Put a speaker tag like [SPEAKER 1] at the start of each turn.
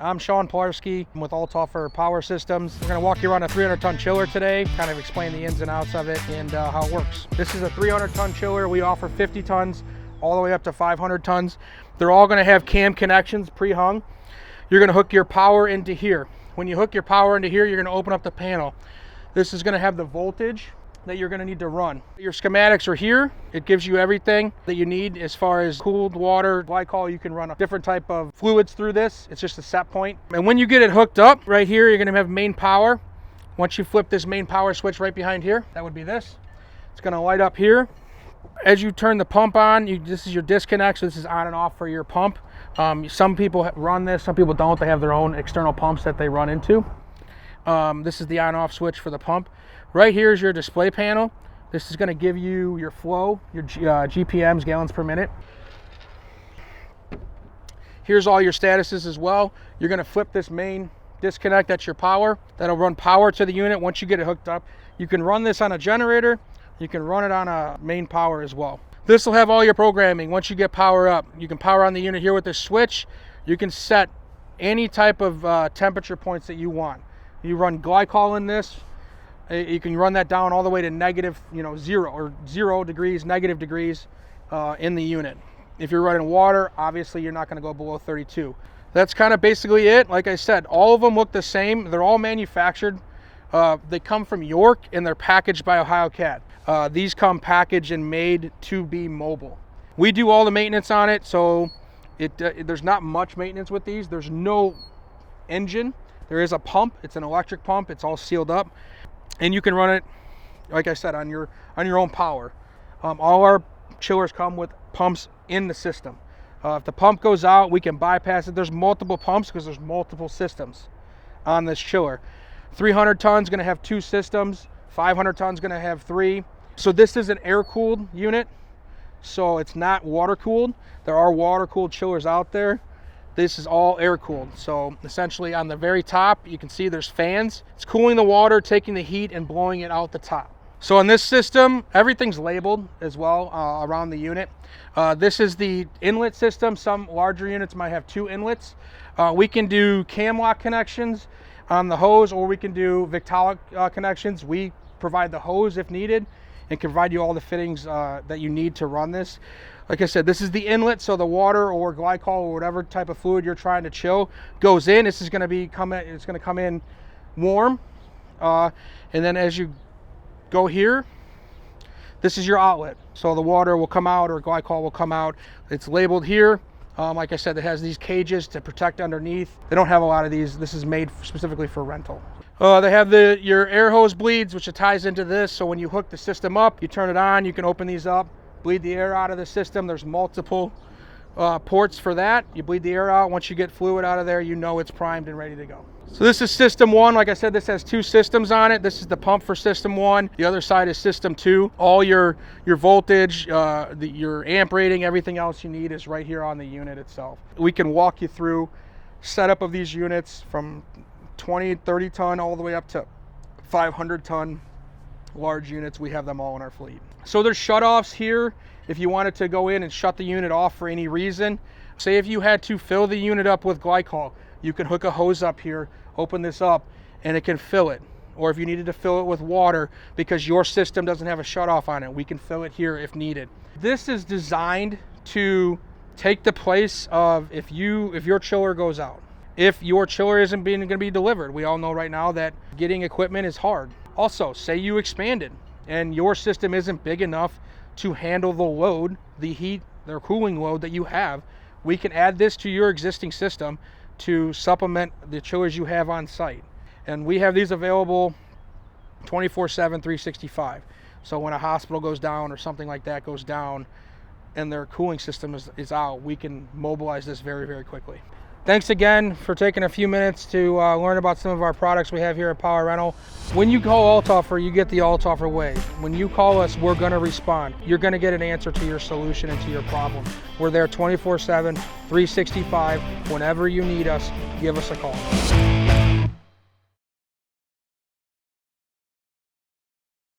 [SPEAKER 1] I'm Sean Polarski with Altorfer Power Systems. We're going to walk you around a 300-ton chiller today, kind of explain the ins and outs of it and how it works. This is a 300-ton chiller. We offer 50 tons all the way up to 500 tons. They're all going to have cam connections pre-hung. You're going to hook your power into here. When you hook your power into here, you're going to open up the panel. This is going to have the voltage that you're going to need to run. Your schematics are here. It gives you everything that you need as far as cooled water, glycol. You can run a different type of fluids through this. It's just a set point. And when you get it hooked up right here, you're going to have main power. Once you flip this main power switch right behind here, that would be this. It's going to light up here. As you turn the pump on, this is your disconnect. So this is on and off for your pump. Some people run this, some people don't. They have their own external pumps that they run into. This is the on-off switch for the pump. Right here is your display panel. This is going to give you your flow, your GPMs, gallons per minute. Here's all your statuses as well. You're going to flip this main disconnect, that's your power. That'll run power to the unit once you get it hooked up. You can run this on a generator. You can run it on a main power as well. This will have all your programming. Once you get power up, you can power on the unit here with this switch. You can set any type of temperature points that you want. You run glycol in this. You can run that down all the way to negative, 0 or 0 degrees, negative degrees in the unit. If you're running water, obviously you're not going to go below 32. That's kind of basically it. Like I said, all of them look the same. They're all manufactured. They come from York and they're packaged by Ohio Cat. These come packaged and made to be mobile. We do all the maintenance on it, so there's not much maintenance with these. There's no engine. There is a pump. It's an electric pump. It's all sealed up. And you can run it, like I said, on your own power. All our chillers come with pumps in the system. If the pump goes out, we can bypass it. There's multiple pumps because there's multiple systems on this chiller. 300 tons going to have 2 systems. 500 tons going to have 3. So this is an air-cooled unit, so it's not water-cooled. There are water-cooled chillers out there. This is all air-cooled. So essentially on the very top, you can see there's fans. It's cooling the water, taking the heat and blowing it out the top. So on this system, everything's labeled as well around the unit. This is the inlet system. Some larger units might have 2 inlets. We can do cam lock connections on the hose, or we can do Victaulic connections. We provide the hose if needed and can provide you all the fittings that you need to run this. Like I said, this is the inlet, so the water or glycol or whatever type of fluid you're trying to chill goes in. This is going to come in warm, and then as you go here, this is your outlet. So the water will come out or glycol will come out. It's labeled here. Like I said, it has these cages to protect underneath. They don't have a lot of these. This is made specifically for rental. They have your air hose bleeds, which ties into this. So when you hook the system up, you turn it on, you can open these up, bleed the air out of the system. There's multiple ports for that. You bleed the air out. Once you get fluid out of there, you know it's primed and ready to go. So this is system 1. Like I said, this has 2 systems on it. This is the pump for system 1. The other side is system 2. All your voltage, your amp rating, everything else you need is right here on the unit itself. We can walk you through setup of these units from 20, 30 ton all the way up to 500 ton large units. We have them all in our fleet. So there's shutoffs here if you wanted to go in and shut the unit off for any reason. Say if you had to fill the unit up with glycol, you can hook a hose up here, open this up, and it can fill it. Or if you needed to fill it with water because your system doesn't have a shutoff on it, we can fill it here if needed. This is designed to take the place of if your chiller goes out. If your chiller isn't going to be delivered, we all know right now that getting equipment is hard. Also, say you expanded and your system isn't big enough to handle the load, the heat, the cooling load that you have, we can add this to your existing system to supplement the chillers you have on site. And we have these available 24/7, 365. So when a hospital goes down or something like that goes down and their cooling system is out, we can mobilize this very, very quickly. Thanks again for taking a few minutes to learn about some of our products we have here at Power Rental. When you call Altorfer, you get the Altorfer way. When you call us, we're going to respond. You're going to get an answer to your solution and to your problem. We're there 24/7, 365. Whenever you need us, give us a call.